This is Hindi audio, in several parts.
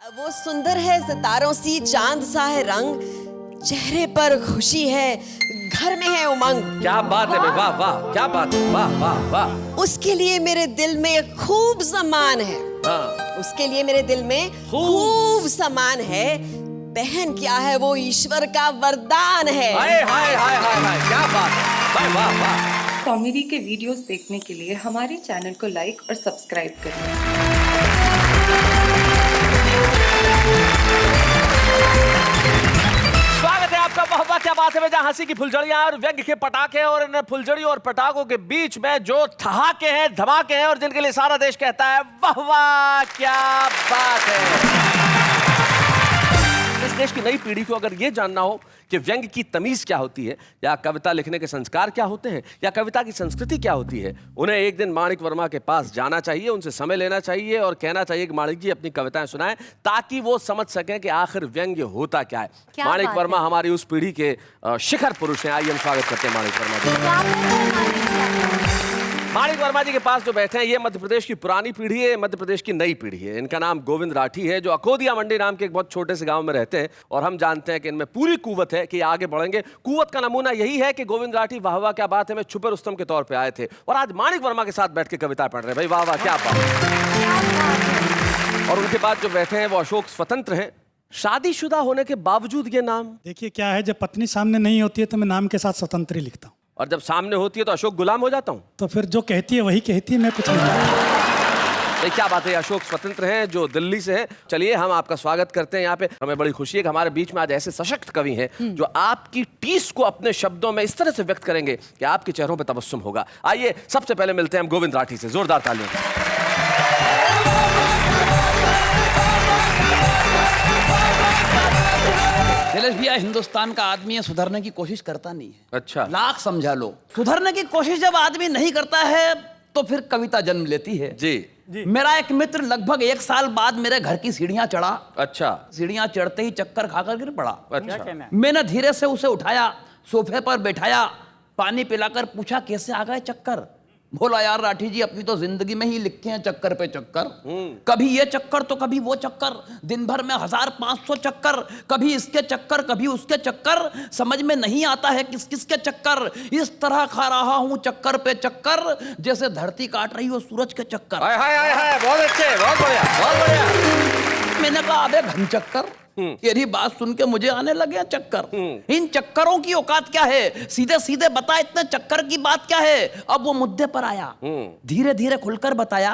वो सुंदर है सितारों सी, चांद सा है रंग, चेहरे पर खुशी है, घर में है उमंग। क्या बात है, वाह वाह, क्या बात है, वाह वाह वाह। उसके लिए मेरे दिल में खूब सम्मान है। हाँ। उसके लिए मेरे दिल में खूब सम्मान है। बहन क्या है, वो ईश्वर का वरदान है। हाय हाय हाय हाय हाय, क्या बात है, वाह वाह वाह। कॉमेडी के वीडियोस देखने के लिए हमारे चैनल को लाइक और सब्सक्राइब करें। स्वागत है आपका वाह क्या बात है, जहां हंसी की फुलझड़ियां और व्यंग्य के पटाखे और इन फुलझड़ियों और पटाखों के बीच में जो ठहाके हैं, धमाके हैं और जिनके लिए सारा देश कहता है वाह वाह क्या बात है। इस देश की नई पीढ़ी को अगर ये जानना हो कि व्यंग्य की तमीज क्या होती है, या कविता लिखने के संस्कार क्या होते हैं, या कविता की संस्कृति क्या होती है, उन्हें एक दिन माणिक वर्मा के पास जाना चाहिए, उनसे समय लेना चाहिए और कहना चाहिए कि माणिक जी अपनी कविताएं सुनाएं, ताकि वो समझ सकें कि आखिर व्यंग्य होता क्या है। माणिक वर्मा हमारी उस पीढ़ी के शिखर पुरुष हैं। आइए हम स्वागत करते हैं माणिक वर्मा जी। माणिक वर्मा जी के पास जो बैठे हैं, ये मध्य प्रदेश की पुरानी पीढ़ी है, मध्य प्रदेश की नई पीढ़ी है। इनका नाम गोविंद राठी है, जो अकोदिया मंडी नाम के एक बहुत छोटे से गांव में रहते हैं, और हम जानते हैं कि इनमें पूरी कुव्वत है कि आगे बढ़ेंगे। कुव्वत का नमूना यही है कि गोविंद राठी वाह वाह क्या बात है में छुपे रुस्तम के तौर पे आए थे, और आज माणिक वर्मा के साथ बैठ के कविता पढ़ रहे हैं। भाई वाह वाह क्या बात है। और उनके बाद जो बैठे हैं वो अशोक स्वतंत्र हैं, शादीशुदा होने के बावजूद ये नाम। देखिए क्या है, जब पत्नी सामने नहीं होती है तो मैं नाम के साथ स्वतंत्र ही लिखता हूँ, और जब सामने होती है तो अशोक गुलाम हो जाता हूँ। तो फिर जो कहती है वही कहती है, मैं कुछ नहीं। क्या बात है, अशोक स्वतंत्र हैं जो दिल्ली से हैं। चलिए हम आपका स्वागत करते हैं यहाँ पे। हमें बड़ी खुशी है कि हमारे बीच में आज ऐसे सशक्त कवि हैं जो आपकी टीस को अपने शब्दों में इस तरह से व्यक्त करेंगे कि आपके चेहरों पे तबस्सुम होगा। आइए सबसे पहले मिलते हैं हम गोविंद राठी से, जोरदार तालियों। शैलेश भैया, हिंदुस्तान का आदमी सुधरने की कोशिश करता नहीं है। अच्छा। लाख समझा लो, सुधरने की कोशिश जब आदमी नहीं करता है तो फिर कविता जन्म लेती है। जी। मेरा एक मित्र लगभग 1 साल बाद मेरे घर की सीढ़ियां चढ़ा। अच्छा। सीढ़ियां चढ़ते ही चक्कर खाकर गिर पड़ा। अच्छा। मैंने धीरे से उसे उठाया, सोफे पर बैठाया, पानी पिलाकर पूछा कैसे आ गए चक्कर। बोला यार राठी जी, अपनी तो जिंदगी में ही लिखे हैं चक्कर पे चक्कर, कभी ये चक्कर तो कभी वो चक्कर, दिन भर में 1500 चक्कर, कभी इसके चक्कर कभी उसके चक्कर, समझ में नहीं आता है किस किस के चक्कर। इस तरह खा रहा हूं चक्कर पे चक्कर, जैसे धरती काट रही हो सूरज के चक्कर। हाय हाय हाय हाय, बहुत अच्छे, बहुत बढ़िया, बहुत बढ़िया। मैंने कहा अबे घन चक्कर, तेरी बात सुन के मुझे आने लगे चक्कर। इन चक्करों की औकात क्या है, सीधे सीधे बता, इतने चक्कर की बात क्या है। अब वो मुद्दे पर आया, धीरे धीरे खुलकर बताया।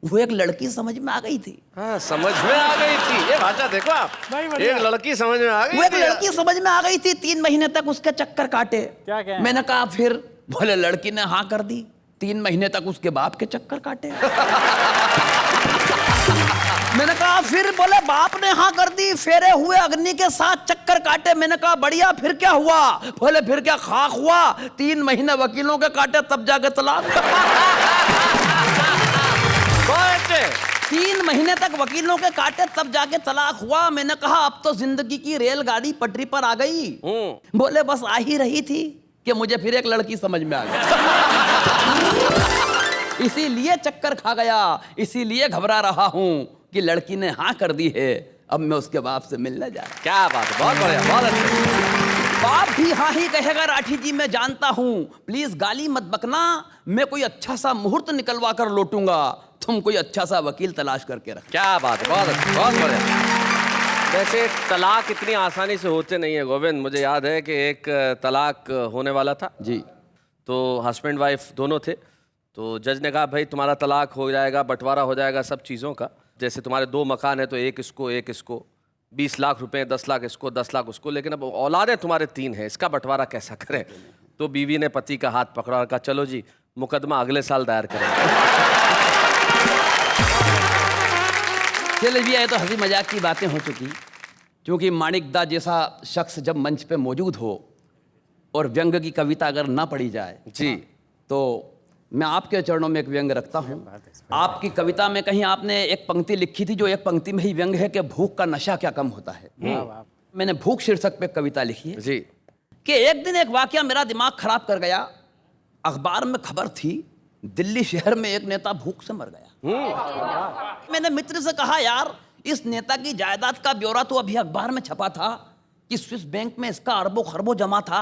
वो एक लड़की समझ में आ गई थी। हाँ, समझ में आ गई थी, ये भाषा देखो आप, एक लड़की समझ में आ गई। वो एक लड़की समझ में आ गई थी, 3 महीने तक उसके चक्कर काटे। क्या मैंने कहा फिर? बोले लड़की ने हाँ कर दी, 3 महीने तक उसके बाप के चक्कर काटे। मैंने कहा फिर? बोले बाप ने हाँ कर दी, फेरे हुए अग्नि के साथ चक्कर काटे। मैंने कहा बढ़िया, फिर क्या हुआ? बोले फिर क्या खाक हुआ, 3 महीने वकीलों के काटे तब जाके तलाक। 3 महीने तक वकीलों के काटे तब जाके तलाक हुआ। मैंने कहा अब तो जिंदगी की रेलगाड़ी पटरी पर आ गई। बोले बस आ ही रही थी कि मुझे फिर एक लड़की समझ में आ गई। इसीलिए चक्कर खा गया, इसीलिए घबरा रहा हूं कि लड़की ने हाँ कर दी है, अब मैं उसके बाप से मिलने जा रहा। क्या बात है, बहुत बढ़िया, बहुत अच्छा। बाप भी हाँ ही कहेगा राठी जी, मैं जानता हूं, प्लीज गाली मत बकना, मैं कोई अच्छा सा मुहूर्त निकलवा कर लौटूंगा, तुम कोई अच्छा सा वकील तलाश करके रख। क्या बात है, बहुत अच्छा, बहुत बढ़िया। वैसे तलाक इतनी आसानी से होते नहीं है गोविंद। मुझे याद है कि एक तलाक होने वाला था जी, तो हस्बैंड वाइफ दोनों थे, तो जज ने कहा भाई तुम्हारा तलाक हो जाएगा, बंटवारा हो जाएगा सब चीज़ों का, जैसे तुम्हारे 2 मकान है तो एक इसको 20 लाख रुपए, 10 लाख इसको, 10 लाख उसको, लेकिन अब औलादें तुम्हारे 3 हैं, इसका बंटवारा कैसा करें। तो बीवी ने पति का हाथ पकड़ा और कहा चलो जी मुकदमा अगले साल दायर करेंगे। चलिए भैया, ये तो हंसी मजाक की बातें हो चुकी, क्योंकि माणिक दा जैसा शख्स जब मंच पे मौजूद हो और व्यंग्य की कविता अगर ना पढ़ी जाए जी, तो मैं आपके चरणों में एक व्यंग्य रखता हूं। आपकी कविता में कहीं आपने एक पंक्ति लिखी थी, जो एक पंक्ति में ही व्यंग्य है कि भूख का नशा क्या कम होता है। मैंने भूख शीर्षक पे कविता लिखी है जी। कि एक दिन एक वाकया मेरा दिमाग खराब कर गया। अखबार में खबर थी, दिल्ली शहर में एक नेता भूख से मर गया। मैंने मित्र से कहा यार इस नेता की जायदाद का ब्यौरा तो अभी अखबार में छपा था कि स्विस बैंक में इसका अरबों खरबों जमा था।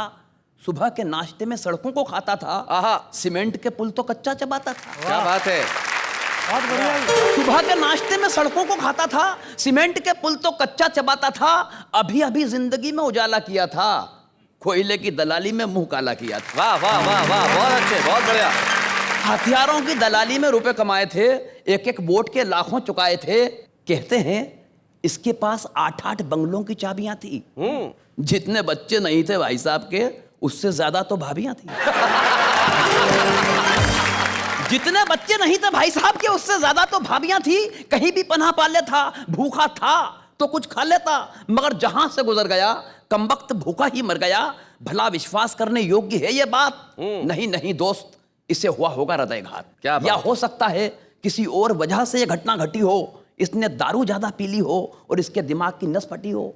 सुबह के नाश्ते में सड़कों को खाता था। आहा। सीमेंट के पुल तो कच्चा चबाता था। क्या बात है। बहुत बढ़िया। सुबह के नाश्ते में सड़कों को खाता था, सीमेंट के पुल तो कच्चा चबाता था। अभी अभी जिंदगी में उजाला किया था, कोयले की दलाली में मुंह काला किया था। वाह वाह वाह वाह, बहुत अच्छे, बहुत बढ़िया। हथियारों की दलाली में रुपए कमाए थे, एक एक वोट के लाखों चुकाए थे। कहते हैं इसके पास 8-8 बंगलों की चाबियां थी। जितने बच्चे नहीं थे भाई साहब के, उससे ज्यादा तो भाभियां थी। जितने बच्चे नहीं थे भाई साहब के, उससे ज्यादा तो भाभियां थी। कहीं भी पनाह पा लेता, भूखा था तो कुछ खा लेता, मगर जहां से गुजर गया कमबख्त भूखा ही मर गया। भला विश्वास करने योग्य है ये बात? नहीं नहीं दोस्त, इसे हुआ होगा हृदयघात। क्या बात? या हो सकता है किसी और वजह से ये घटना घटी हो। इसने दारू ज्यादा पी ली हो और इसके दिमाग की नस फटी हो।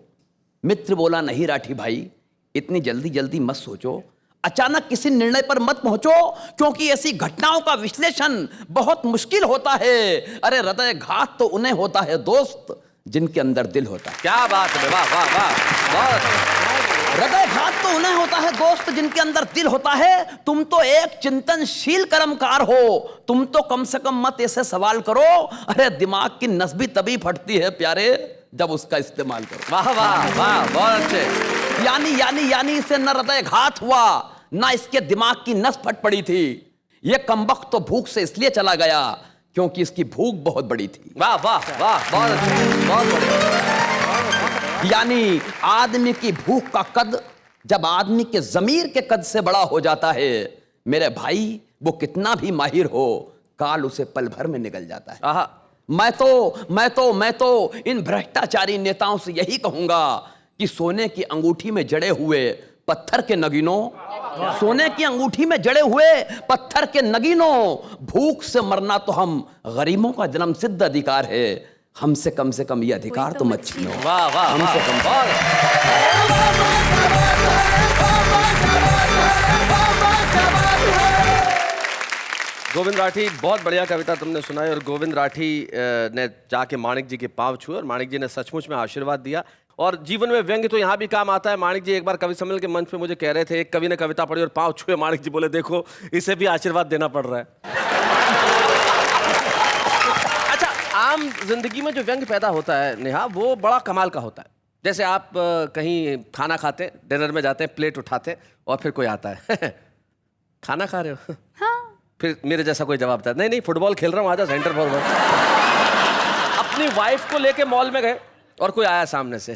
मित्र बोला, नहीं राठी भाई, इतनी जल्दी जल्दी मत सोचो, अचानक किसी निर्णय पर मत पहुंचो, क्योंकि ऐसी घटनाओं का विश्लेषण बहुत मुश्किल होता है। अरे हृदयघात तो उन्हें होता है दोस्त जिनके अंदर दिल होता है। क्या बात है, वाह वाह वाह, बहुत अच्छा। हृदयघात तो उन्हें होता है दोस्त जिनके अंदर दिल होता है। तुम तो एक चिंतनशील कर्मकार हो, तुम तो कम से कम मत ऐसे सवाल करो। अरे दिमाग की नस भी तभी फटती है प्यारे जब उसका इस्तेमाल करो। वाह वाह वाह, बहुत अच्छे। यानी इसे न हृदयघात हुआ, ना इसके दिमाग की नस फट पड़ी थी। ये कमबख्त तो भूख से इसलिए चला गया क्योंकि इसकी भूख बहुत बड़ी थी। वाह वाह वाह, बहुत अच्छे, बहुत बढ़िया। यानी आदमी की भूख का कद जब आदमी के जमीर के कद से बड़ा हो जाता है, मेरे भाई, वो कितना भी माहिर हो, काल उसे पल भर में निकल जाता है। आहा। मैं तो इन भ्रष्टाचारी नेताओं से यही कहूंगा कि सोने की अंगूठी में जड़े हुए पत्थर के नगीनों, सोने की अंगूठी में जड़े हुए पत्थर के नगीनों, भूख से मरना तो हम गरीबों का जन्म सिद्ध अधिकार है। हमसे कम से कम ये अधिकार तो मत छीनो। वाह वाह, हमसे कम गोविंद राठी, बहुत बढ़िया कविता तुमने सुनाई। और गोविंद राठी ने जाके माणिक जी के पांव छुए और माणिक जी ने सचमुच में आशीर्वाद दिया। और जीवन में व्यंग्य तो यहाँ भी काम आता है। माणिक जी एक बार कवि सम्मेलन के मंच पे मुझे कह रहे थे, एक कवि ने कविता पढ़ी और पांव छुए, माणिक जी बोले देखो इसे भी आशीर्वाद देना पड़ रहा है। अच्छा, आम जिंदगी में जो व्यंग्य पैदा होता है नेहा, वो बड़ा कमाल का होता है। जैसे आप कहीं खाना खाते, डिनर में जाते हैं, प्लेट उठाते और फिर कोई आता है खाना खा रहे हो? हाँ। फिर मेरे जैसा कोई जवाब देता है, नहीं नहीं फुटबॉल खेल रहा हूँ, आजा सेंटर फॉरवर्ड। अपनी वाइफ को लेके मॉल में गए और कोई आया सामने से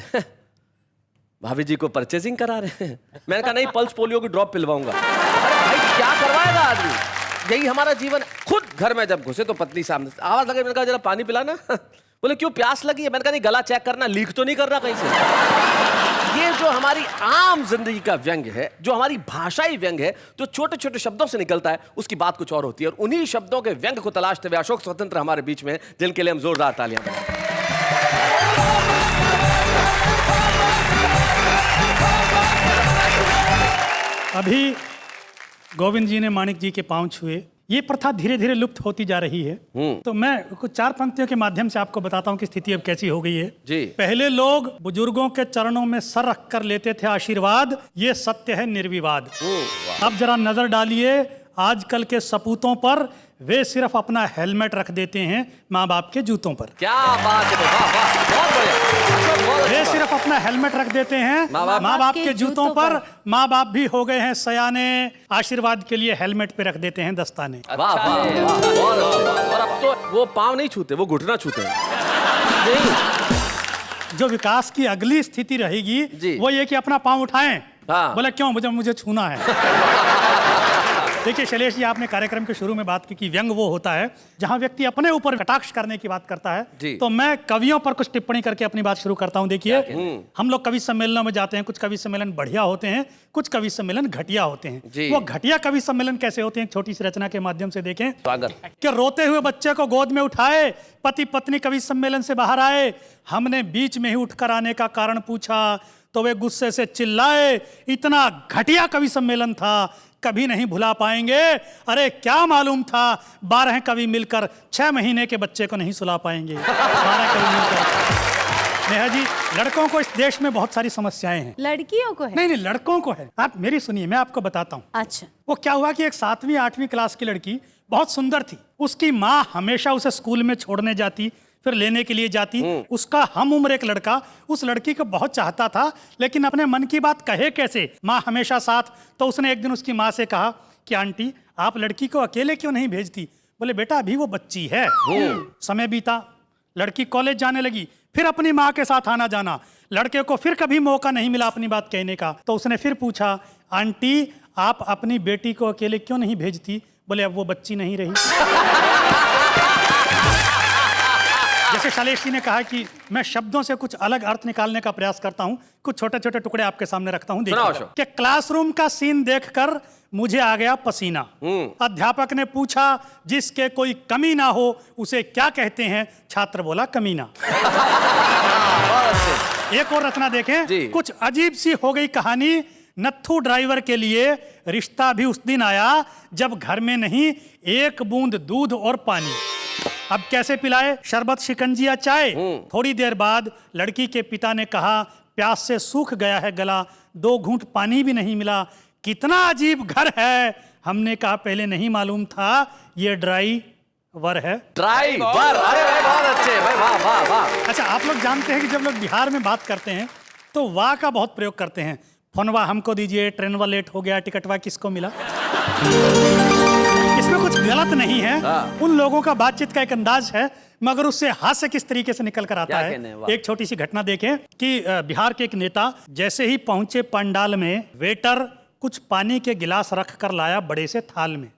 भाभी जी को परचेजिंग करा रहे हैं। मैंने कहा नहीं, पल्स पोलियो की ड्रॉप पिलवाऊंगा। अरे भाई क्या करवाएगा आदमी, यही हमारा जीवन। खुद घर में जब घुसे तो पत्नी सामने आवाज लगे, मैंने कहा जरा पानी पिलाना। बोले क्यों, प्यास लगी है? मैंने कहा नहीं, गला चेक करना, लीक तो नहीं कर रहा कहीं से। ये जो हमारी आम जिंदगी का व्यंग्य है, जो हमारी भाषाई व्यंग्य है, जो छोटे छोटे शब्दों से निकलता है, उसकी बात कुछ और होती है। और उन्हीं शब्दों के व्यंग्य को तलाशते हुए अशोक स्वतंत्र हमारे बीच में, जिनके लिए हम जोरदार तालियां बजाएं। अभी गोविंद जी ने माणिक जी के पांव छुए, ये प्रथा धीरे धीरे लुप्त होती जा रही है। तो मैं कुछ 4 पंक्तियों के माध्यम से आपको बताता हूँ कि स्थिति अब कैसी हो गई है। जी। पहले लोग बुजुर्गों के चरणों में सर रख कर लेते थे आशीर्वाद, ये सत्य है निर्विवाद। अब जरा नजर डालिए आजकल के सपूतों पर, वे सिर्फ अपना हेलमेट रख देते हैं माँ बाप के जूतों पर। क्या बात है, वाह वाह, बहुत बढ़िया। वे सिर्फ अपना हेलमेट रख देते हैं माँ बाप के जूतों पर। माँ बाप भी हो गए हैं सयाने, आशीर्वाद के लिए हेलमेट पे रख देते हैं दस्ताने। वाह वाह वाह, बहुत अच्छे। और अब तो वो पाँव नहीं छूते, वो घुटना छूते हैं। जो विकास की अगली स्थिति जी। रहेगी वो ये कि अपना पाँव उठाएं। हाँ। बोला क्यों, मुझे छूना है। देखिए शैलेश जी, आपने कार्यक्रम के शुरू में बात की कि व्यंग वो होता है जहां व्यक्ति अपने ऊपर कटाक्ष करने की बात करता है। तो मैं कवियों पर कुछ टिप्पणी करके अपनी बात शुरू करता हूं। देखिए, हम लोग कवि सम्मेलनों में जाते हैं, कुछ कवि सम्मेलन बढ़िया होते हैं, कुछ कवि सम्मेलन घटिया होते हैं। वो घटिया कवि सम्मेलन कैसे होते हैं, एक छोटी सी रचना के माध्यम से देखें। कि रोते हुए बच्चे को गोद में उठाए, पति पत्नी कवि सम्मेलन से बाहर आए, हमने बीच में ही उठकर आने का कारण पूछा तो वे गुस्से से चिल्लाए, इतना घटिया कवि सम्मेलन था कभी नहीं भुला पाएंगे। अरे क्या मालूम था 12 कवि मिलकर 6 महीने के बच्चे को नहीं सुला पाएंगे। 12 कवि मिलकर। नेहा जी, लड़कों को इस देश में बहुत सारी समस्याएं हैं। लड़कियों को है? नहीं, लड़कों को है। आप मेरी सुनिए, मैं आपको बताता हूँ। अच्छा। वो क्या हुआ कि एक 7वीं 8वीं क्लास की लड़की बहुत सुंदर थी। उसकी माँ हमेशा उसे स्कूल में छोड़ने जाती, फिर लेने के लिए जाती। उसका हम उम्र एक लड़का उस लड़की को बहुत चाहता था, लेकिन अपने मन की बात कहे कैसे, माँ हमेशा साथ। तो उसने एक दिन उसकी माँ से कहा कि आंटी, आप लड़की को अकेले क्यों नहीं भेजती? बोले बेटा अभी वो बच्ची है। समय बीता, लड़की कॉलेज जाने लगी, फिर अपनी माँ के साथ आना जाना। लड़के को फिर कभी मौका नहीं मिला अपनी बात कहने का। तो उसने फिर पूछा, आंटी आप अपनी बेटी को अकेले क्यों नहीं भेजती? बोले अब वो बच्ची नहीं रही। जैसे शैलेश जी ने कहा कि मैं शब्दों से कुछ अलग अर्थ निकालने का प्रयास करता हूं, कुछ छोटे छोटे टुकड़े आपके सामने रखता हूं। देखिए कि क्लासरूम का सीन देखकर मुझे आ गया पसीना। अध्यापक ने पूछा, जिसके कोई कमी ना हो उसे क्या कहते हैं? छात्र बोला कमीना। एक और रचना देखें, कुछ अजीब सी हो गई कहानी। नत्थू ड्राइवर के लिए रिश्ता भी उस दिन आया जब घर में नहीं एक बूंद दूध और पानी। अब कैसे पिलाए? शरबत, शिकंजी या चाय? थोड़ी देर बाद लड़की के पिता ने कहा, प्यास से सूख गया है गला, 2 घूंट पानी भी नहीं मिला। कितना अजीब घर है। हमने कहा पहले नहीं मालूम था ये ड्राइवर है। ड्राइवर, अरे भाई बहुत अच्छे भाई, वाह वाह वाह। अच्छा, आप लोग जानते हैं कि जब लोग बिहार में बात करते हैं तो वाह का बहुत प्रयोग करते हैं। फोनवा हमको दीजिए, ट्रेनवा लेट हो गया, टिकटवा किसको मिला? इसमें कुछ गलत नहीं है। उन लोगों का बातचीत का एक अंदाज है, मगर उससे हास्य किस तरीके से निकल कर आता है। एक छोटी सी घटना देखें कि बिहार के एक नेता जैसे ही पहुंचे पंडाल में, वेटर कुछ पानी के गिलास रख कर लाया बड़े से थाल में।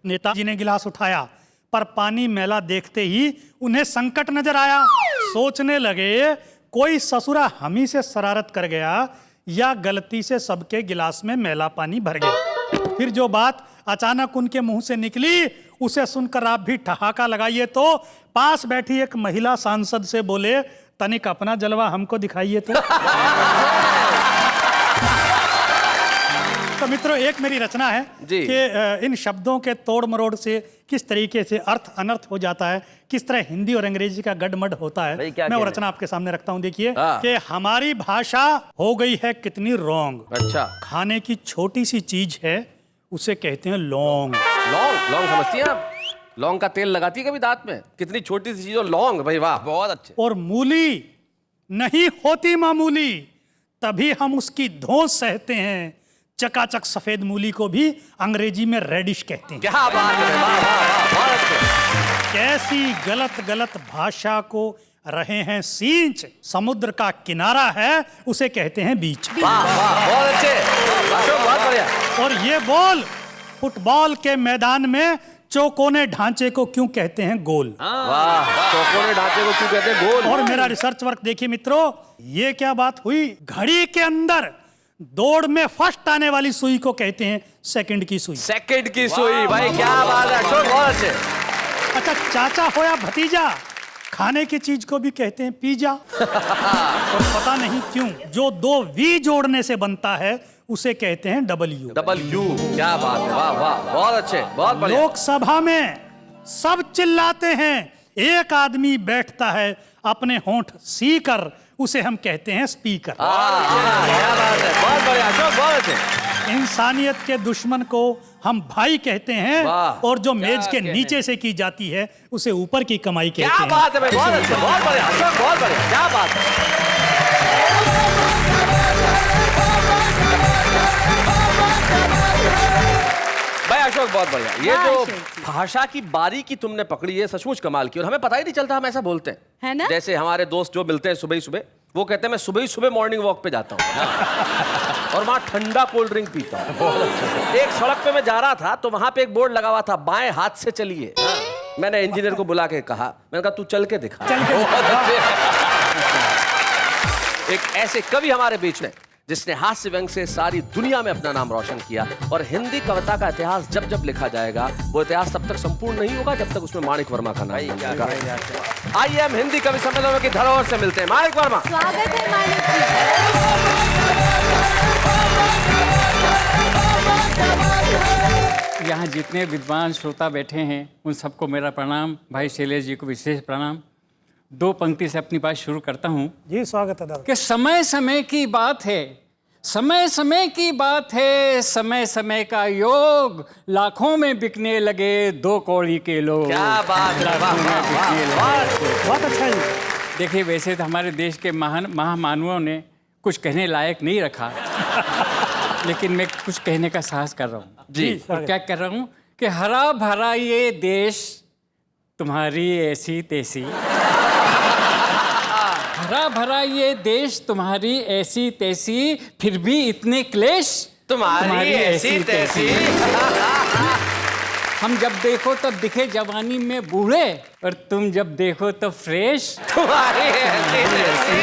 नेताजी ने गिलास उठाया, पर पानी मैला देखते ही उन्हें संकट नजर आया। सोचने लगे कोई ससुरा हम ही से शरारत कर गया या गलती से सबके गिलास में मैला पानी भर गया। फिर जो बात अचानक उनके मुंह से निकली उसे सुनकर आप भी ठहाका लगाइए तो पास बैठी एक महिला सांसद से बोले, तनिक अपना जलवा हमको दिखाइए तो मित्रों, एक मेरी रचना है कि इन शब्दों के तोड़ मरोड़ से किस तरीके से अर्थ अनर्थ हो जाता है, किस तरह हिंदी और अंग्रेजी का गडमड होता है। मैं वो रचना आपके सामने रखता हूं। देखिए कि हमारी भाषा हो गई है कितनी रॉन्ग। अच्छा। खाने की छोटी सी चीज है उसे कहते हैं लौंग। लौंग, लौंग समझती हैं आप? लौंग का तेल लगाती है कभी दांत में? कितनी छोटी सी चीज हो लौंग, भाई वाह बहुत अच्छे। और मूली नहीं होती मामूली, तभी हम उसकी धौंस सहते हैं। चकाचक सफेद मूली को भी अंग्रेजी में रेडिश कहते हैं। क्या बात है, वाह वाह वाह, बहुत अच्छे। कैसी गलत गलत भाषा को रहे हैं सींच। समुद्र का किनारा है उसे कहते हैं बीच। वाह वाह, बहुत अच्छे, बहुत बढ़िया। और ये बोल, फुटबॉल के मैदान में चौकोने ढांचे को क्यों कहते हैं गोल? वाह, चौकोने ढांचे को क्यों कहते हैं गोल? और मेरा रिसर्च वर्क देखिए मित्रों, ये क्या बात हुई। घड़ी के अंदर दौड़ में फर्स्ट आने वाली सुई को कहते हैं सेकंड की सुई। सेकंड की सुई, भाई क्या बात है, बहुत अच्छे। अच्छा, चाचा हो या भतीजा, खाने की चीज को भी कहते हैं पिज्जा। और पता नहीं क्यों जो 2 वी जोड़ने से बनता है उसे कहते हैं डब्ल्यू। डब्ल्यू, क्या बात है, वाह वाह, बहुत अच्छे, बहुत बढ़िया। लोकसभा में सब चिल्लाते हैं, एक आदमी बैठता है अपने होंठ सी कर, उसे हम कहते हैं स्पीकर। क्या बात है, बहुत बढ़िया, बहुत अच्छे। इंसानियत के दुश्मन को हम भाई कहते हैं, और जो मेज के नीचे से की जाती है उसे ऊपर की कमाई कहते हैं। क्या बात है भाई, बहुत अच्छे, बहुत बढ़िया, बहुत बढ़िया, क्या बात है। भाई अशोक, बहुत बढ़िया। ये जो भाषा की बारीकी तुमने पकड़ी है सचमुच कमाल की, और हमें पता ही नहीं चलता हम ऐसा बोलते हैं, है ना? जैसे हमारे दोस्त जो मिलते हैं सुबह ही सुबह, वो कहते हैं मैं सुबह ही सुबह मॉर्निंग वॉक पे जाता हूँ और वहाँ ठंडा कोल्ड ड्रिंक पीता हूँ। एक सड़क पे मैं जा रहा था तो वहां पे एक बोर्ड लगा हुआ था, बाएं हाथ से चलिए। मैंने इंजीनियर को बुला के कहा, मैंने कहा तू चल के दिखा। एक ऐसे कवि हमारे बीच में जिसने हास्य व्यंग से सारी दुनिया में अपना नाम रोशन किया, और हिंदी कविता का इतिहास जब जब लिखा जाएगा वो इतिहास तब तक संपूर्ण नहीं होगा जब तक उसमें माणिक वर्मा का नाम होगा। आइए हम हिंदी कवि सम्मेलनों की धरोहर से मिलते हैं। माणिक वर्मा, स्वागत है माणिक जी। यहाँ जितने विद्वान श्रोता बैठे हैं उन सबको मेरा प्रणाम। भाई शैलेश जी को विशेष प्रणाम। 2 पंक्ति से अपनी बात शुरू करता हूँ जी स्वागत है दादा। कि समय समय की बात है, समय समय की बात है, समय समय का योग, लाखों में बिकने लगे 2 कौड़ी के लोग। क्या बात है, लाखों में बिकने लगे। बहुत अच्छा जी। देखिए, वैसे तो हमारे देश के महान महामानवों ने कुछ कहने लायक नहीं रखा लेकिन मैं कुछ कहने का साहस कर रहा हूँ जी। और क्या कर रहा हूँ कि हरा भरा ये देश तुम्हारी ऐसी तैसी, हरा भरा ये देश तुम्हारी ऐसी तैसी, फिर भी इतने क्लेश तुम्हारी ऐसी तैसी। हम जब देखो तब दिखे जवानी में बूढ़े, और तुम जब देखो तो फ्रेश। तुम्हारी ऐसी तैसी।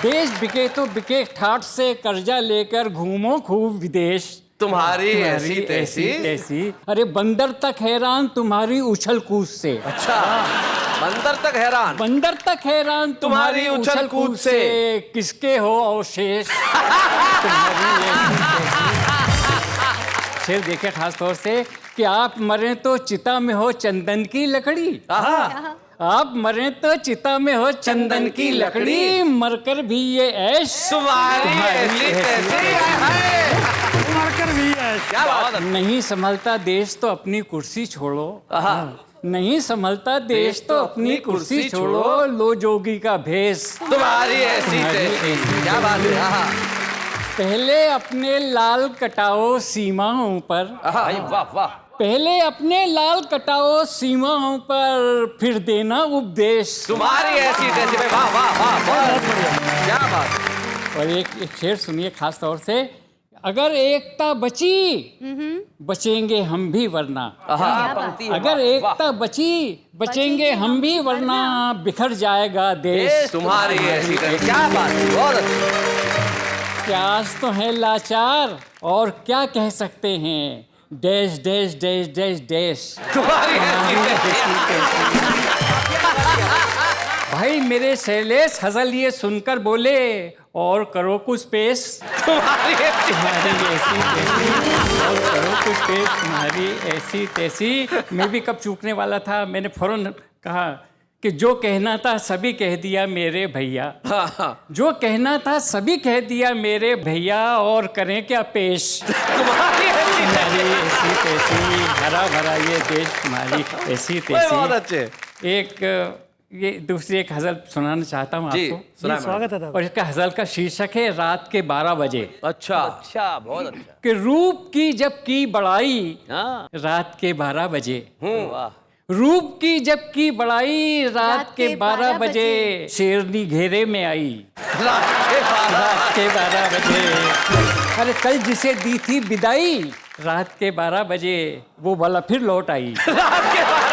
देश बिके तो बिके ठाठ से, कर्जा लेकर घूमो खूब विदेश। तुम्हारी ऐसी तैसी। तैसी। अरे बंदर तक हैरान तुम्हारी उछल कूद से। अच्छा, बंदर तक हैरान। बंदर तक हैरान तुम्हारी उछल कूद से, किसके हो अवशेष तुम्हारी ऐसी तैसी। शेर देखे खास तौर से कि आप मरे तो चिता में हो चंदन की लकड़ी, आप मरे तो चिता में हो चंदन की लकड़ी, मरकर भी ये ऐश तुम्हारी ऐसी तैसी। मरकर भी है। क्या बात है। नहीं संभलता देश तो अपनी कुर्सी छोड़ो, नहीं संभलता देश तो अपनी कुर्सी छोड़ो, लो जोगी का भेष तुम्हारी ऐसी तैसी। क्या बात है। पहले अपने लाल कटाओ सीमाओं पर, भाई वाह वाह। पहले अपने लाल कटाओ सीमाओं पर, फिर देना उपदेश तुम्हारी ऐसी तैसी। भाई वाह वाह वाह, बहुत बढ़िया। क्या बात। और एक शेर सुनिए खास तौर से, अगर एकता बची बचेंगे हम भी वरना, अगर एकता बची बचेंगे हम भी वरना, बिखर जाएगा देश तुम्हारी ऐसी तैसी। क्या बात है, बहुत अच्छा। प्यास तो है लाचार और क्या कह सकते हैं, dash dash dash dash dash तुम्हारी ऐसी तैसी। भाई मेरे शैलेश हजल ये सुनकर बोले, और करो कुछ पेश तुम्हारी ऐसी तैसी, और करो कुछ पेश तुम्हारी ऐसी तैसी। मैं भी कब चूकने वाला था, मैंने फौरन कहा कि जो कहना था सभी कह दिया मेरे भैया, जो कहना था सभी कह दिया मेरे भैया, और करें क्या पेश तुम्हारी ऐसी तैसी, हरा भरा ये देश तुम्हारी ऐसी बहुत तैसी। अच्छे। एक ये दूसरी एक हजल सुनाना चाहता हूँ जी, आपको। सुनाएं स्वागत है दादा। और इसका हजल का शीर्षक है रात के 12 बजे। अच्छा अच्छा, बहुत अच्छा। कि रूप की जब की बड़ाई हाँ। रात के 12 बजे, वाह। रूप की जब की बड़ाई रात के 12 बजे, शेरनी घेरे में आई रात के 12 बजे। अरे कल जिसे दी थी विदाई रात के 12 बजे, वो वाला फिर लौट आई रात के 12।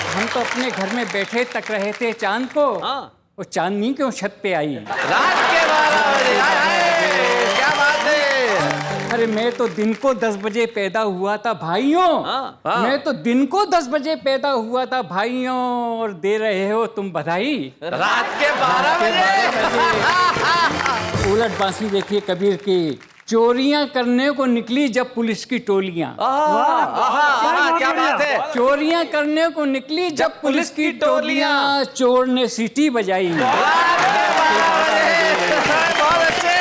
हम तो अपने घर में बैठे तक रहे थे चांद को, वो चांदनी क्यों छत पे आई रात के 12 बजे। क्या बात है। अरे मैं तो दिन को 10 बजे पैदा हुआ था भाइयों, मैं तो दिन को 10 बजे पैदा हुआ था भाइयों, और दे रहे हो तुम बधाई रात के 12 बजे। उलट बांसी देखिए कबीर की, चोरियां करने को निकली जब पुलिस की टोलियां, क्या बात है। चोरियां करने को निकली जब पुलिस की टोलियां, चोर ने सीटी बजाई। बहुत अच्छे।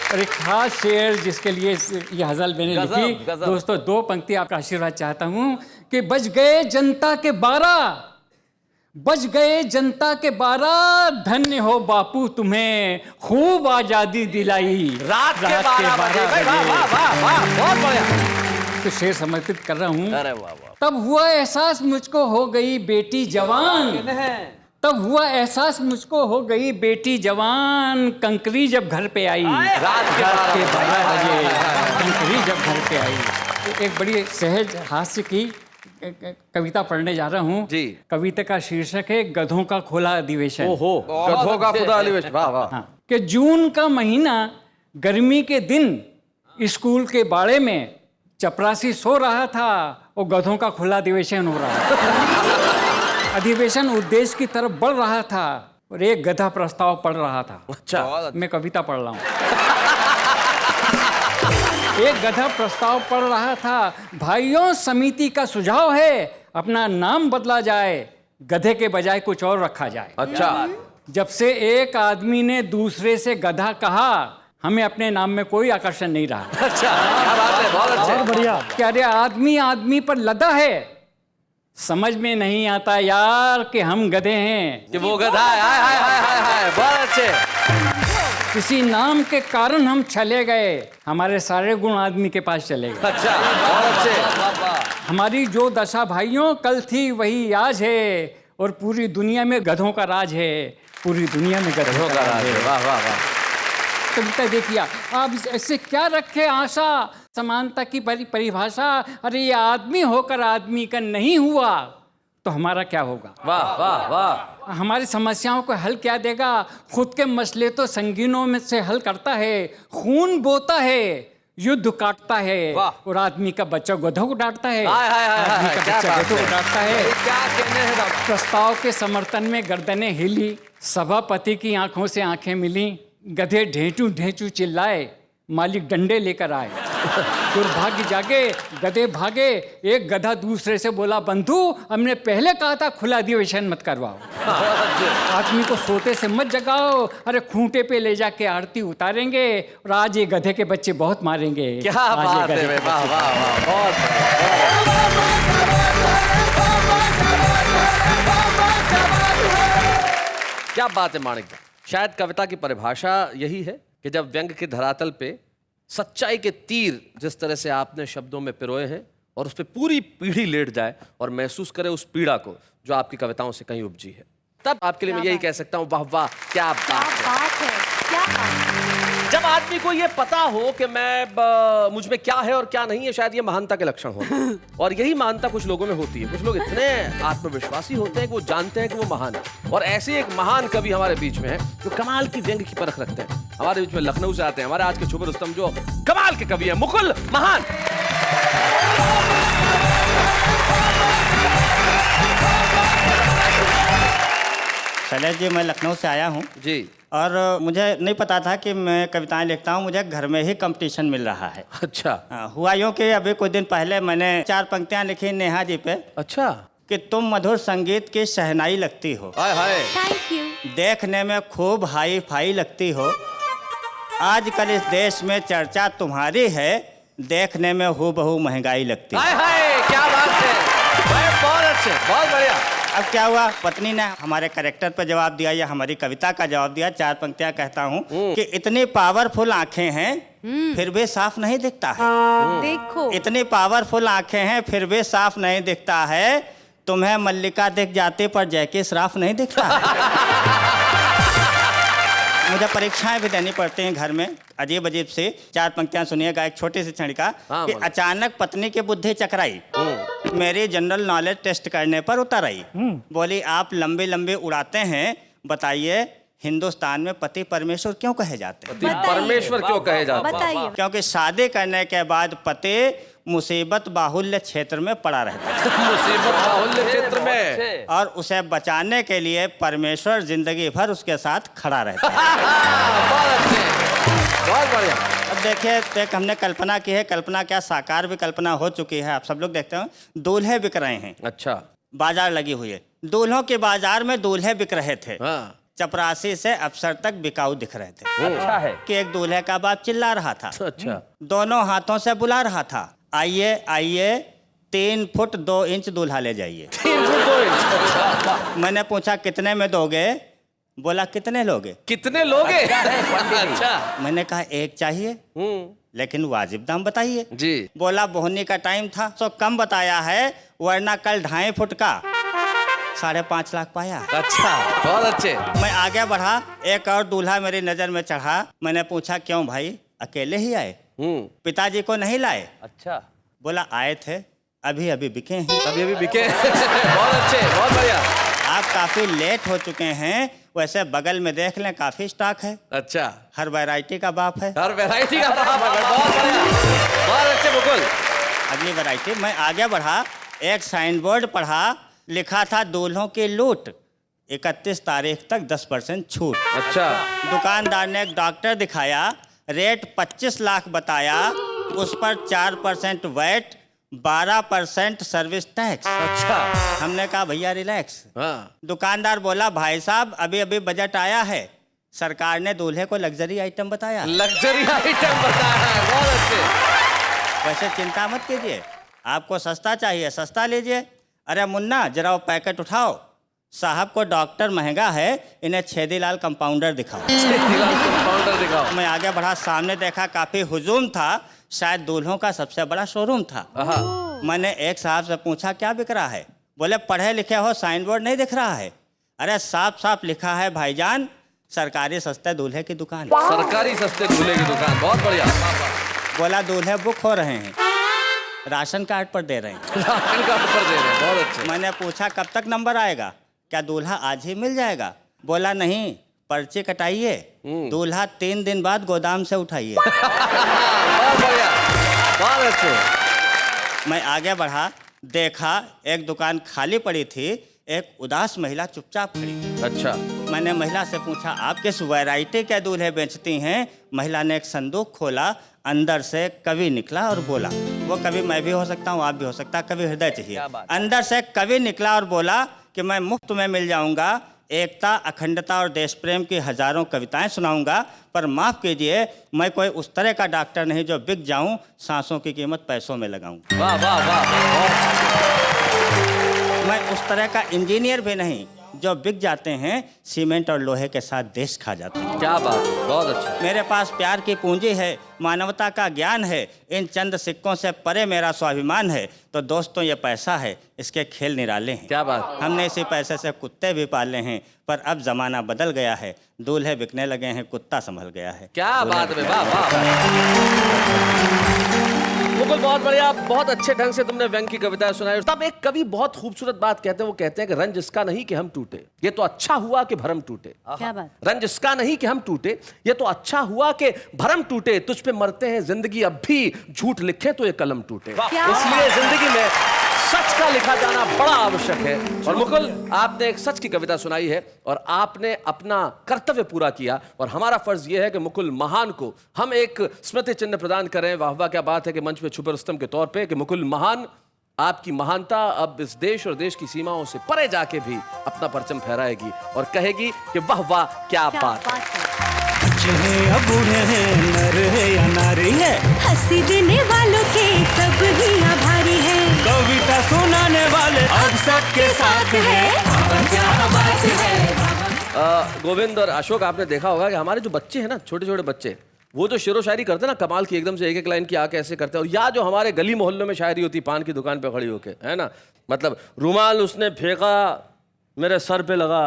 और एक खास शेर जिसके लिए ये हजल मैंने लिखी। गजब। दोस्तों 2 पंक्ति आपका आशीर्वाद चाहता हूँ कि बज गए जनता के 12, बज गए जनता के 12, धन्य हो बापू तुम्हें खूब आजादी दिलाई रात के 12 बजे। वाह वाह वाह वाह, बहुत बढ़िया। तो शेर समर्पित कर रहा हूँ। अरे वाह वाह। तब हुआ एहसास मुझको हो गई बेटी जवान, तब हुआ एहसास मुझको हो गई बेटी जवान, कंकरी जब घर पे आई रात के 12 बजे, कंकरी जब घर पे आई। एक बड़ी सहज हास्य की कविता पढ़ने जा रहा हूँ जी। कविता का शीर्षक है गधों का खुला अधिवेशन। ओहो, गधों का खुदा अधिवेशन। वाह वाह। हाँ, कि जून का महीना गर्मी के दिन स्कूल के बाड़े में चपरासी सो रहा था और गधों का खुला अधिवेशन हो रहा था। अधिवेशन उद्देश्य की तरफ बढ़ रहा था और एक गधा प्रस्ताव पढ़ रहा था। अच्छा, मैं कविता पढ़ रहा हूँ। एक गधा प्रस्ताव पढ़ रहा था, भाइयों समिति का सुझाव है अपना नाम बदला जाए, गधे के बजाय कुछ और रखा जाए। अच्छा। जब से एक आदमी ने दूसरे से गधा कहा, हमें अपने नाम में कोई आकर्षण नहीं रहा। अच्छा, क्या बात है, बहुत अच्छे। बहुत बढ़िया। कि अरे आदमी आदमी पर लदा है, समझ में नहीं आता यार कि हम गधे हैं। कि वो गधा है, हाय हाय हाय हाय हाय, बहुत अच्छे। किसी नाम के कारण हम चले गए, हमारे सारे गुण आदमी के पास चले गए। अच्छा, बहुत अच्छे। हमारी जो दशा भाइयों कल थी वही आज है, और पूरी दुनिया में गधों का राज है, पूरी दुनिया में गधों का राज है। वाह वाह वाह। कविता देखिए, आप ऐसे क्या रखे आशा, समानता की परिभाषा, अरे ये आदमी होकर आदमी का नहीं हुआ तो हमारा क्या होगा? वाह वाह वाह। हमारी समस्याओं को हल क्या देगा? खुद के मसले तो संगीनों में से हल करता है, खून बोता है, युद्ध काटता है, और आदमी का बच्चा गधों को डांटता है। हाय हाय हाय, आदमी का क्या बच्चा बात गधों है। को डांटता है। क्या कहने हैं बाबा। प्रस्ताव के समर्थन में गर्दनें हिली, सभापति की आंखों से आंखें मिली, गधे ढेंचू ढेंचू चिल्लाए, मालिक डंडे लेकर आए। दुर्भाग्य जागे, गधे भागे, एक गधा दूसरे से बोला, बंधु हमने पहले कहा था खुला अधिवेशन मत करवाओ, आदमी को सोते से मत जगाओ, अरे खूंटे पे ले जाके आरती उतारेंगे, और आज ये गधे के बच्चे बहुत मारेंगे। क्या आज ये बात गधे है, के वाह बच्चे वाह वाह, बहुत। क्या बात है माणिक भाई। शायद कविता की परिभाषा यही है कि जब व्यंग के धरातल पे सच्चाई के तीर जिस तरह से आपने शब्दों में पिरोए हैं और उस पर पूरी पीढ़ी लेट जाए और महसूस करे उस पीड़ा को जो आपकी कविताओं से कहीं उपजी है, तब आपके लिए मैं यही कह सकता हूँ, वाह वाह क्या बात है। जब आदमी को ये पता हो कि मैं मुझ में क्या है और क्या नहीं है, शायद ये महानता के लक्षण होते हैं। और यही महानता कुछ लोगों में होती है। कुछ लोग इतने आत्मविश्वासी होते हैं कि वो जानते हैं कि वो महान है, और ऐसे एक महान कवि हमारे बीच में है जो कमाल की व्यंग की परख रखते हैं। हमारे बीच में लखनऊ से आते हैं हमारे आज के छुपे रुस्तम, जो कमाल के कवि हैं, मुकुल महान। शैलेश जी, मैं लखनऊ से आया हूँ जी। और मुझे नहीं पता था कि मैं कविताएं लिखता हूँ, मुझे घर में ही कंपटीशन मिल रहा है। अच्छा। हुआ यूँ कि अभी कुछ दिन पहले मैंने 4 पंक्तियाँ लिखी नेहा जी पे। अच्छा। कि तुम मधुर संगीत की शहनाई लगती हो, हाय हाय, थैंक यू। देखने में खूब हाई फाई लगती हो, आजकल इस देश में चर्चा तुम्हारी है, देखने में हूबहू महंगाई लगती है। हाय हाय, क्या बात है भाई, बहुत अच्छे, बहुत बढ़िया। अब क्या हुआ, पत्नी ने हमारे कैरेक्टर पर जवाब दिया या हमारी कविता का जवाब दिया। 4 पंक्तियां कहता हूँ कि इतनी पावरफुल आंखें हैं फिर भी साफ नहीं दिखता है। देखो, इतनी पावरफुल आंखें हैं फिर भी साफ नहीं दिखता है, तुम्हें मल्लिका दिख जाती पर जैकी श्राफ नहीं दिखता है। मुझे परीक्षाएं भी देनी पड़ती हैं घर में, अजीब अजीब से। 4 पंक्तियां सुनिएगा, एक छोटी सी क्षणिका। कि अचानक पत्नी की बुद्धि चकराई, मेरी जनरल नॉलेज टेस्ट करने पर उतर आई। बोली, आप लंबे लंबे उड़ाते हैं, बताइए हिंदुस्तान में पति परमेश्वर क्यों कहे जाते हैं? परमेश्वर क्यों कहे जाते हैं? बताइए। क्योंकि शादी करने के बाद पति मुसीबत बाहुल्य क्षेत्र में पड़ा रहता है। मुसीबत बाहुल्य क्षेत्र में, और उसे बचाने के लिए परमेश्वर जिंदगी भर उसके साथ खड़ा रहता है। बहुत अच्छे, बहुत बढ़िया। अब देखिए, एक हमने कल्पना की है, कल्पना क्या साकार भी कल्पना हो चुकी है। आप सब लोग देखते हो, दूल्हे बिक रहे हैं, अच्छा। बाजार लगी हुई है, दूल्हों के बाजार में दूल्हे बिक रहे थे। हाँ। चपरासी से अफसर तक बिकाऊ दिख रहे थे। अच्छा है कि एक दूल्हे का बाप चिल्ला रहा था, अच्छा, दोनों हाथों से बुला रहा था, आइए आइए 3 फुट 2 इंच दूल्हा ले जाइए। 3 फुट 2 इंच। मैंने पूछा कितने में दोगे? बोला कितने लोगे? कितने लोगे? अच्छा। मैंने कहा 1 चाहिए, लेकिन वाजिब दाम बताइए जी। बोला बोहनी का टाइम था तो कम बताया है, वरना कल 2.5 फुट का 5.5 लाख पाया। अच्छा, बहुत अच्छे। मैं आगे बढ़ा, एक और दूल्हा मेरी नजर में चढ़ा। मैंने पूछा क्यों भाई, अकेले ही आए? पिताजी को नहीं लाए? अच्छा। बोला आए थे, अभी अभी बिके हैं। अभी अभी बिके। बहुत अच्छे, बहुत बढ़िया। आप काफी लेट हो चुके हैं, वैसे बगल में देख लें काफी स्टॉक है। अच्छा, हर वैरायटी का बाप है। हर वैरायटी का बाप है। बहुत बढ़िया, बहुत अच्छे मुकुल। अगली वैरायटी। मैं आगे बढ़ा, एक साइन बोर्ड पढ़ा, लिखा था दूल्हों की लूट, 31 तारीख तक 10% छूट। अच्छा। दुकानदार ने एक डॉक्टर दिखाया, रेट 25 लाख बताया, उस पर 4% वैट, 12% सर्विस टैक्स। अच्छा। हमने कहा भैया रिलैक्स। हाँ। दुकानदार बोला भाई साहब अभी अभी बजट आया है, सरकार ने दूल्हे को लग्जरी आइटम बताया। लग्जरी आइटम बताया है, बहुत अच्छे। वैसे चिंता मत कीजिए, आपको सस्ता चाहिए सस्ता लीजिए। अरे मुन्ना जरा वो पैकेट उठाओ, साहब को डॉक्टर महंगा है, इन्हें छेदीलाल कंपाउंडर दिखाओ। छेदीलाल कंपाउंडर दिखाओ। मैं आगे बढ़ा, सामने देखा काफी हुजूम था, शायद दूल्हों का सबसे बड़ा शोरूम था। मैंने एक साहब से पूछा क्या बिक रहा है? बोले पढ़े लिखे हो, साइन बोर्ड नहीं दिख रहा है? अरे साफ साफ लिखा है भाईजान, सरकारी सस्ते दूल्हे की दुकान। सरकारी सस्ते दूल्हे की दुकान, बहुत बढ़िया। बोला दूल्हे बुक हो रहे हैं, राशन कार्ड पर दे रहे हैं। राशन कार्ड पर दे रहे हैं, बहुत अच्छे। मैंने पूछा कब तक नंबर आएगा, क्या दूल्हा आज ही मिल जाएगा? बोला नहीं, पर्ची कटाइए, दूल्हा 3 दिन बाद गोदाम से उठाइए। बहुत बढ़िया, बहुत अच्छे। मैं आगे बढ़ा, देखा एक दुकान खाली पड़ी थी, एक उदास महिला चुपचाप खड़ी थी। अच्छा। मैंने महिला से पूछा आप किस वैरायटी के दूल्हे बेचती हैं? महिला ने एक संदूक खोला, अंदर से कवि निकला और बोला, वो कवि मैं भी हो सकता हूँ, आप भी हो सकता, कवि हृदय चाहिए। अंदर से कवि निकला और बोला कि मैं मुफ्त में मिल जाऊंगा, एकता, अखंडता और देश प्रेम की हजारों कविताएं सुनाऊंगा, पर माफ कीजिए मैं कोई उस तरह का डॉक्टर नहीं जो बिक जाऊं, सांसों की कीमत पैसों में लगाऊं। वाह वाह वाह। मैं उस तरह का इंजीनियर भी नहीं जो बिक जाते हैं, सीमेंट और लोहे के साथ देश खा जाते हैं। क्या बात, बहुत अच्छा। मेरे पास प्यार की पूंजी है, मानवता का ज्ञान है, इन चंद सिक्कों से परे मेरा स्वाभिमान है। तो दोस्तों ये पैसा है, इसके खेल निराले हैं। क्या बात। हमने इसी पैसे से कुत्ते भी पाले हैं, पर अब जमाना बदल गया है, दूल्हे बिकने लगे हैं, कुत्ता संभल गया है। क्या बात है, वाह वाह। मुकुल बहुत बढ़िया, बहुत अच्छे ढंग से तुमने व्यंग की कविताएं सुनाई। तब एक कवि बहुत खूबसूरत बात कहते हैं, वो कहते हैं कि रंज इसका नहीं कि हम टूटे, ये तो अच्छा हुआ कि भरम टूटे। क्या बात। रंज इसका नहीं कि हम टूटे, ये तो अच्छा हुआ कि भरम टूटे, तुझ पे मरते हैं जिंदगी अब भी, झूठ लिखे तो ये कलम टूटे। इसलिए जिंदगी में सच का लिखा जाना बड़ा आवश्यक है। और मुकुल आपने एक सच की कविता सुनाई है और आपने अपना कर्तव्य पूरा किया, और हमारा फर्ज यह है कि मुकुल महान को हम एक स्मृति चिन्ह प्रदान करें। वाह वाह, क्या बात है कि मंच पे छुपे रुस्तम के तौर पे कि मुकुल महान, आपकी महानता अब इस देश और देश की सीमाओं से परे जाके भी अपना परचम फहराएगी और कहेगी कि वाह वाह क्या बात है। या बूढ़े हैं, नर है या नारी है, हंसी देने वालों के सब ही आभारी है, कविता सुनाने वाले अब सबके साथ है। क्या बात है। गोविंद और अशोक, आपने देखा होगा कि हमारे जो बच्चे हैं ना, छोटे छोटे बच्चे, वो जो शेरो शायरी करते हैं ना, कमाल की एकदम से एक एक लाइन की आके ऐसे करते हैं। और या जो हमारे गली मोहल्लों में शायरी होती, पान की दुकान पे खड़ी होके, है ना, मतलब रुमाल उसने फेंका मेरे सर पे लगा।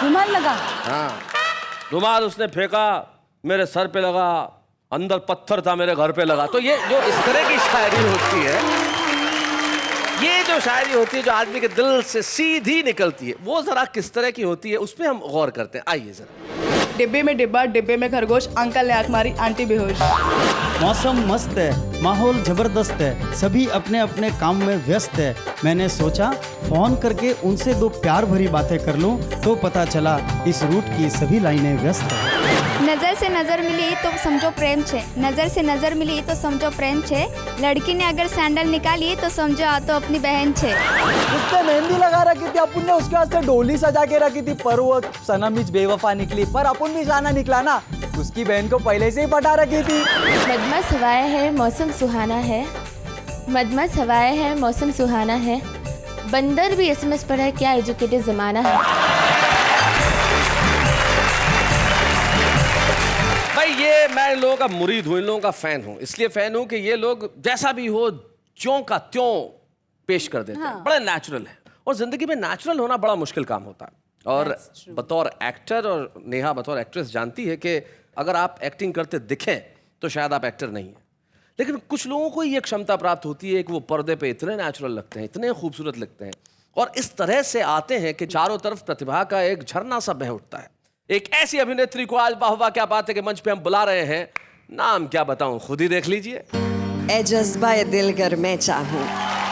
रुमाल लगा? हाँ, रुमाल उसने फेंका मेरे सर पे लगा, अंदर पत्थर था मेरे घर पे लगा। तो ये जो इस तरह की शायरी होती है, ये जो शायरी होती है जो आदमी के दिल से सीधी निकलती है, वो जरा किस तरह की होती है उस पर हम गौर करते हैं। आइए जरा। डिब्बे में डिब्बा, डिब्बे में खरगोश, अंकल ने आंख मारी, आंटी बेहोश। मौसम मस्त है, माहौल जबरदस्त है, सभी अपने अपने काम में व्यस्त है। मैंने सोचा फोन करके उनसे 2 प्यार भरी बातें कर लूं, तो पता चला इस रूट की सभी लाइनें व्यस्त है। नजर से नजर मिली तो समझो प्रेम छे, नजर से नजर मिली तो समझो प्रेम छे, लड़की ने अगर सैंडल निकाली तो समझो आ तो अपनी बहन छे। उस पे मेहंदी लगा रखी थी, अपन ने उसके वास्ते डोली सजा के रखी थी, पर वो सनम इच बेवफा निकली, पर अपन भी जाना निकला ना, उसकी बहन को पहले से ही पटा रखी थी। मदमस्त हवाएं है, मौसम सुहाना है, मदमस्त हवाएं है, मौसम सुहाना है, बंदर भी SMS पढ़ा है, क्या एजुकेटेड जमाना है। भाई ये मैं इन लोगों का मुरीद हूँ, इन लोगों का फैन हूँ। इसलिए फैन हूँ कि ये लोग जैसा भी हो ज्यों का त्यों पेश कर देते हैं, बड़ा नेचुरल है। और जिंदगी में नेचुरल होना बड़ा मुश्किल काम होता है। और बतौर एक्टर, और नेहा बतौर एक्ट्रेस जानती है कि अगर आप एक्टिंग करते दिखें तो शायद आप एक्टर नहीं हैं, लेकिन कुछ लोगों को ये क्षमता प्राप्त होती है कि वो पर्दे पे इतने नेचुरल लगते हैं, इतने खूबसूरत लगते हैं, और इस तरह से आते हैं कि चारों तरफ प्रतिभा का एक झरना सा बह उठता है। एक ऐसी अभिनेत्री को आज वाह वाह क्या बात है कि मंच पे हम बुला रहे हैं, नाम क्या बताऊं, खुद ही देख लीजिए। ए जज्बा ए दिलगर मैं चाहूं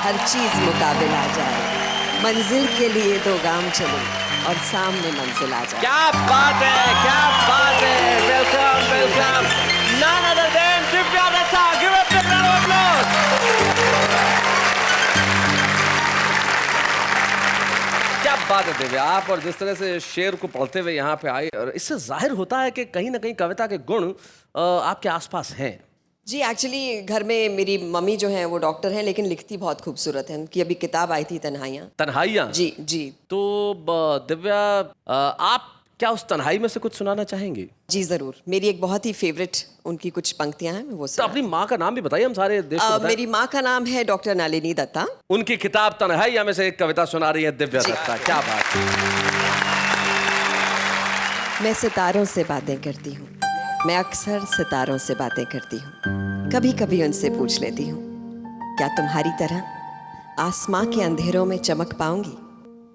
हर चीज मुकाबिल आ जाए, मंजिल के लिए 2 गाम चले और सामने मंजिल आ जाए। क्या बात है, क्या बात है। Welcome welcome, none other than Divya Dutta. Give up the क्या बात है दिव्या, आप और जिस तरह से शेर को पढ़ते हुए यहाँ पे आए, और इससे जाहिर होता है कि कहीं ना कहीं कविता के गुण आपके आसपास हैं। जी एक्चुअली घर में मेरी मम्मी जो है वो डॉक्टर हैं, लेकिन लिखती बहुत खूबसूरत है। उनकी अभी किताब आई थी तन्हाइयाँ। तन्हाइयाँ? जी जी। तो दिव्या आप क्या उस तन्हाई में से कुछ सुनाना चाहेंगी? जी जरूर। मेरी एक बहुत ही फेवरेट उनकी कुछ पंक्तियां हैं, वो तो अपनी माँ का नाम भी बताइए, हम सारे देश को बताएं। मेरी माँ का नाम है डॉक्टर नलिनी दत्ता। उनकी किताब तन्हाइयाँ में से एक कविता सुना रही है दिव्या दत्ता। क्या बात है। मैं सितारों से बातें करती हूँ, मैं अक्सर सितारों से बातें करती हूँ, कभी कभी उनसे पूछ लेती हूँ, क्या तुम्हारी तरह आसमां के अंधेरों में चमक पाऊंगी?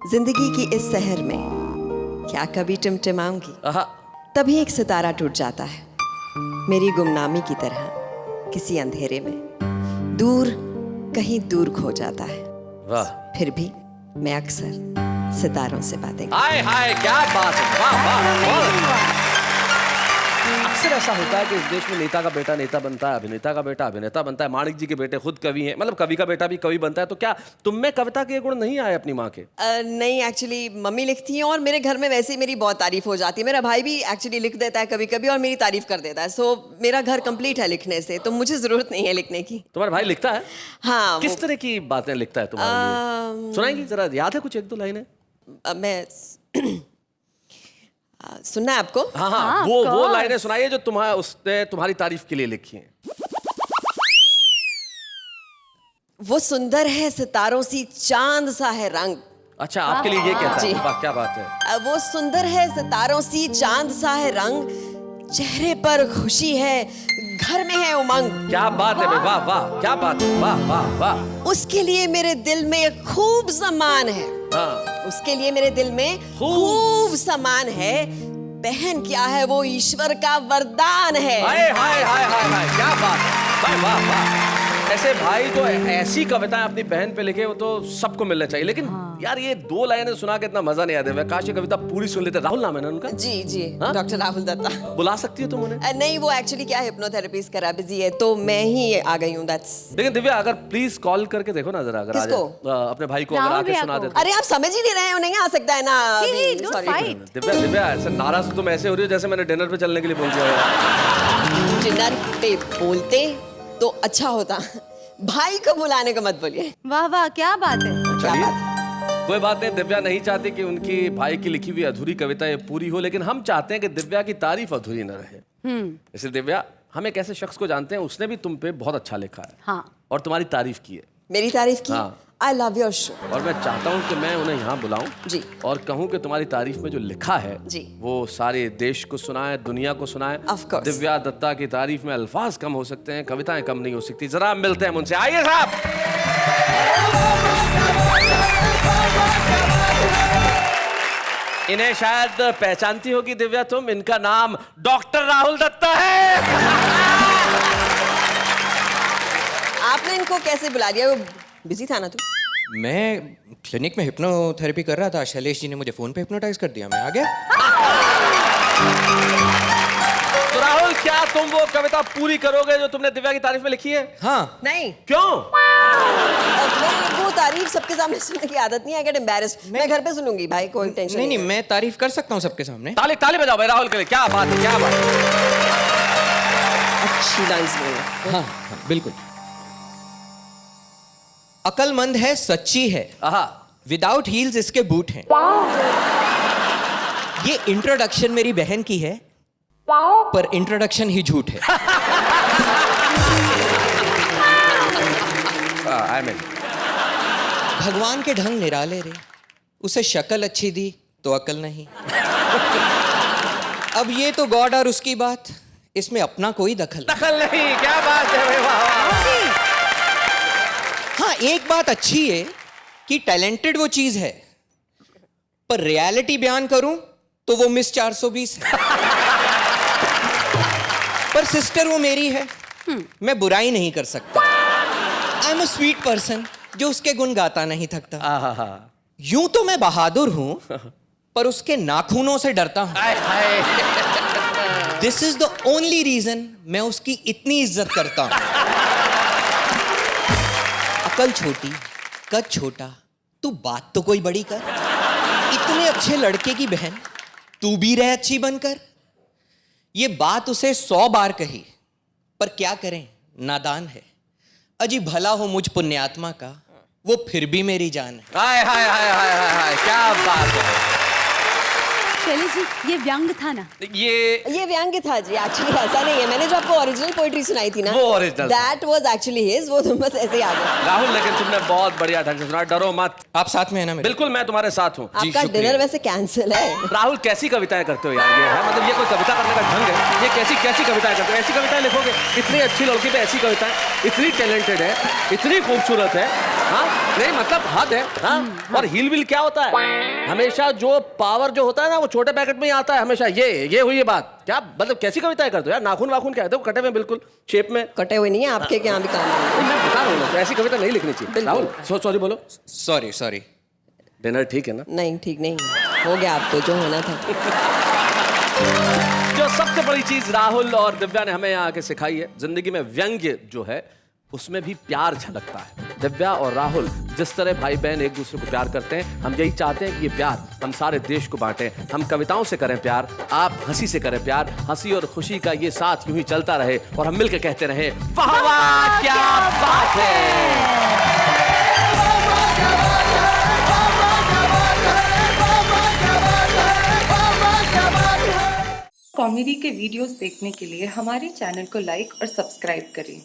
जिंदगी की इस शहर में क्या कभी टिमटिमाऊंगी? तभी एक सितारा टूट जाता है, मेरी गुमनामी की तरह किसी अंधेरे में, दूर कहीं दूर खो जाता है। वाह। फिर भी मैं अक्सर सितारों से बातें। हाय हाय, क्या बात है, वाह वाह। अक्सर ऐसा होता है कि इस देश में नेता का बेटा नेता बनता है, अभिनेता का बेटा अभिनेता बनता है, माणिक जी के बेटे खुद कवि हैं, मतलब कवि का बेटा भी कवि बनता है। तो क्या तुम में कविता के गुण नहीं आए अपनी माँ के? नहीं, एक्चुअली मम्मी लिखती हैं और मेरे घर में वैसे ही मेरी बहुत तारीफ हो जाती है। मेरा भाई भी एक्चुअली लिख देता है कभी कभी और मेरी तारीफ कर देता है। सो मेरा घर कंप्लीट है लिखने से, तो मुझे जरूरत नहीं है लिखने की। तुम्हारा भाई लिखता है? हाँ। किस तरह की बातें लिखता है तुम्हारे लिए? सुनाएंगी जरा, याद है कुछ एक दो लाइनें? मैं सुनना है आपको? हाँ हाँ, वो लाइनें सुनाइए जो उसने तुम्हारी तारीफ के लिए लिखी हैं। वो सुंदर है सितारों सी चांद सा है रंग। अच्छा, आपके लिए ये कहता है? वाह, क्या बात है। वो सुंदर है सितारों सी चांद सा है रंग, चेहरे पर खुशी है, घर में है उमंग। क्या बात है, वाह वाह, क्या बात है, वाह वाह वाह। उसके लिए मेरे दिल में खूब सम्मान है। हाँ। उसके लिए मेरे दिल में खूब सम्मान है, बहन क्या है वो ईश्वर का वरदान है। हाय हाय हाय हाय हाय, क्या बात है, वाह वाह वाह। ऐसे भाई जो ऐसी कविताएं अपनी बहन पे लिखे, वो तो सबको मिलना चाहिए। लेकिन यार ये दो लाइनें सुना के इतना मजा नहीं आता। काश ये कविता पूरी सुन लेते। राहुल नाम है ना उनका? जी जी, डॉक्टर राहुल दत्ता। बुला सकती हो तुम उन्हें? नहीं, वो एक्चुअली क्या हिप्नोथेरेपीज करा, बिजी है, तो मैं ही आ गई हूँ। लेकिन दिव्या अगर प्लीज कॉल करके देखो ना जरा, अगर अपने भाई को अगर आके सुना देते। अरे आप समझ ही नहीं रहे हैं, नहीं आ सकता है ना। दिव्या ऐसे नाराज तुम ऐसे हो रही हो जैसे मैंने डिनर पे चलने के लिए बोल दिया। डिनर पे बोलते तो अच्छा होता, भाई को बुलाने का मत बोलिए। वाह वाह, क्या बात है। कोई बात नहीं, दिव्या नहीं चाहती कि उनकी भाई की लिखी हुई अधूरी कविता ये पूरी हो, लेकिन हम चाहते हैं कि दिव्या की तारीफ अधूरी न रहे। जैसे दिव्या, हम एक ऐसे शख्स को जानते हैं, उसने भी तुम पे बहुत अच्छा लिखा है। हाँ। और तुम्हारी तारीफ की है। मेरी तारीफ की? हाँ। I love your show। और मैं चाहता हूँ कि मैं उन्हें यहाँ बुलाऊं जी, और कहूँ कि तुम्हारी तारीफ में जो लिखा है जी, वो सारे देश को सुनाए, दुनिया को सुनाए। दिव्या दत्ता की तारीफ में अल्फाज कम हो सकते हैं, कविताएं कम नहीं हो सकती। जरा मिलते हैं उनसे, आइए साहब। इन्हें शायद पहचानती होगी दिव्या तुम, इनका नाम डॉक्टर राहुल दत्ता है। आपने इनको कैसे बुला लिया? वो बिजी था ना तू? मैं क्लिनिक में हिप्नोथेरेपी कर रहा था, शैलेश जी ने मुझे फोन पे हिप्नोटाइज कर दिया, मैं आ गया। तो राहुल, क्या तुम वो कविता पूरी करोगे जो तुमने दिव्या की तारीफ में लिखी है? हाँ। नहीं। क्यों? वो तारीफ सबके सामने सुनने की आदत नहीं है, गेट एम्बैरेस्ड। मैं घर पे सुनूंगी भाई, कोई टेंशन नहीं। मैं तारीफ कर सकता हूँ सबके सामने। ताली ताली बजाओ भाई राहुल के लिए, क्या बात है, क्या बात है। अच्छी लाइंस बोलो। हाँ, बिल्कुल। अकलमंद है, सच्ची है, विदाउट हील्स इसके बूट हैं। ये इंट्रोडक्शन मेरी बहन की है, पर इंट्रोडक्शन ही झूठ है। भगवान के ढंग निराले रे, उसे शक्ल अच्छी दी तो अकल नहीं। अब ये तो गॉड और उसकी बात, इसमें अपना कोई दखल नहीं। क्या बात है भाई, वाह। हाँ, एक बात अच्छी है कि टैलेंटेड वो चीज है, पर रियलिटी बयान करूं तो वो मिस 420 है। पर सिस्टर वो मेरी है, मैं बुराई नहीं कर सकता। I am a sweet person जो उसके गुण गाता नहीं थकता। यूं तो मैं बहादुर हूं, पर उसके नाखूनों से डरता हूं। This is the only reason मैं उसकी इतनी इज्जत करता हूं। अकल छोटी, कद छोटा, तू बात तो कोई बड़ी कर। इतने अच्छे लड़के की बहन तू भी रह अच्छी बनकर। ये बात उसे 100 बार कही, पर क्या करें, नादान है। अजी भला हो मुझ पुण्यात्मा का, वो फिर भी मेरी जान है। हाय हाय हाय हाय हाय हाय, क्या बात है। शैलेश जी, ये व्यंग था ना? ये व्यंग था जी, एक्चुअली ऐसा नहीं है। मैंने जो आपको ओरिजिनल पोएट्री सुनाई थी ना, वो original था। दैट वाज एक्चुअली हिज, वो तुम बस ऐसे ही आ गए। राहुल, लेकिन तुमने बहुत बढ़िया ढंग से सुना, डरो मत। आप साथ में है ना मेरे? बिल्कुल, मैं तुम्हारे साथ हूँ। आपका डिनर वैसे कैंसिल है। राहुल, कैसी कविताएं करते हो यार, ये है मतलब ये कोई कविता करने का ढंग है? ये कैसी कैसी कविताएं करते हो? ऐसी कविताएं लिखोगे? इतनी अच्छी लड़की पे ऐसी कविताएं, इतनी टैलेंटेड है, इतनी खूबसूरत है। हाँ नहीं मतलब हद है। हाँ, और हिल विल क्या होता है? हमेशा जो पावर जो होता है ना, वो छोटे पैकेट में ही आता है हमेशा। ये हुई ये बात। क्या मतलब कैसी कविताएं करते हो यार? नाखून वाखून क्या है, कटे हुए, बिल्कुल शेप में। कटे हुए नहीं है आपके, क्या भी काम है। मैं बता रहा हूँ, ऐसी कविता नहीं लिखनी चाहिए। राहुल, सॉरी बोलो। सॉरी। डिनर ठीक है ना? नहीं, ठीक नहीं हो गया, आप तो जो होना था। जो सबसे बड़ी चीज राहुल और दिव्या ने हमें यहाँ आके सिखाई है, जिंदगी में व्यंग्य जो है उसमें भी प्यार झलकता है। दिव्या और राहुल जिस तरह भाई बहन एक दूसरे को प्यार करते हैं, हम यही चाहते हैं कि ये प्यार हम सारे देश को बांटें। हम कविताओं से करें प्यार, आप हंसी से करें प्यार। हंसी और खुशी का ये साथ यूं ही चलता रहे और हम मिलकर कहते रहे, वाह वाह क्या बात है। कॉमेडी के वीडियोस देखने के लिए हमारे चैनल को लाइक और सब्सक्राइब करें।